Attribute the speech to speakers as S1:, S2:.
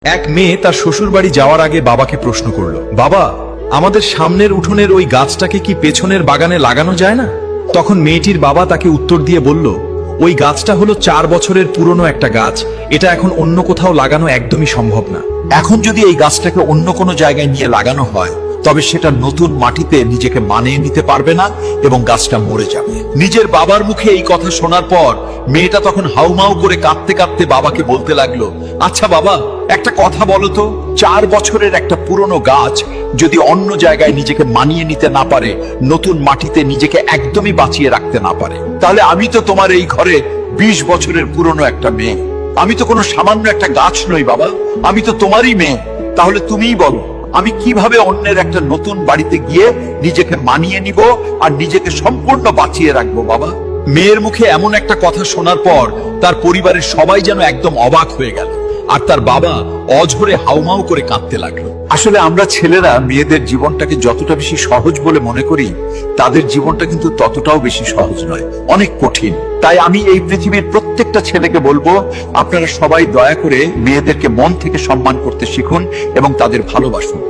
S1: এক মেয়ে তার শ্বশুর বাড়ি যাওয়ার আগে বাবাকে প্রশ্ন করলো, বাবা, আমাদের সামনের উঠোনের ওই গাছটাকে কি পেছনের বাগানে লাগানো যায় না? তখন মেয়েটির বাবা তাকে উত্তর দিয়ে বলল, ওই গাছটা হলো 4 বছরের পুরনো একটা গাছ, এটা এখন অন্য কোথাও লাগানো একদমই সম্ভব না।
S2: এখন যদি এই গাছটাকে অন্য কোনো জায়গায় নিয়ে লাগানো হয়, তবে সেটা নতুন মাটিতে নিজেকে মানিয়ে নিতে পারবে না এবং গাছটা মরে যাবে। নিজের বাবার মুখে এই কথা শোনার পর মেয়েটা তখন হাউমাউ করে কাঁদতে কাঁদতে বাবাকে বলতে লাগলো, আচ্ছা বাবা, একটা কথা বলো তো, 4 বছরের একটা পুরনো গাছ যদি অন্য জায়গায় নিজেকে মানিয়ে নিতে না পারে, নতুন মাটিতে নিজেকে একদমই বাঁচিয়ে রাখতে না পারে, তাহলে আমি তো তোমার এই ঘরে 20 বছরের পুরনো একটা মেয়ে। আমি তো কোনো সামান্য একটা গাছ নই বাবা, আমি তো তোমারই মেয়ে। তাহলে তুমিই বলো, আমি কিভাবে অন্যের একটা নতুন বাড়িতে গিয়ে নিজেকে মানিয়ে নিব আর নিজেকে সম্পূর্ণ বাঁচিয়ে রাখবো বাবা?
S1: মেয়ের মুখে এমন একটা কথা শোনার পর তার পরিবারের সবাই যেন একদম অবাক হয়ে গেল, আর তার বাবা অঝরে হাউমাউ করে কাঁদতে লাগলো।
S2: আসলে আমরা ছেলেরা মেয়েদের জীবনটাকে যতটা বেশি সহজ বলে মনে করি, তাদের জীবনটা কিন্তু ততটাও বেশি সহজ নয়, অনেক কঠিন। তাই আমি এই পৃথিবীর প্রত্যেকটা ছেলেকে বলবো, আপনারা সবাই দয়া করে মেয়েদেরকে মন থেকে সম্মান করতে শিখুন এবং তাদের ভালোবাসুন।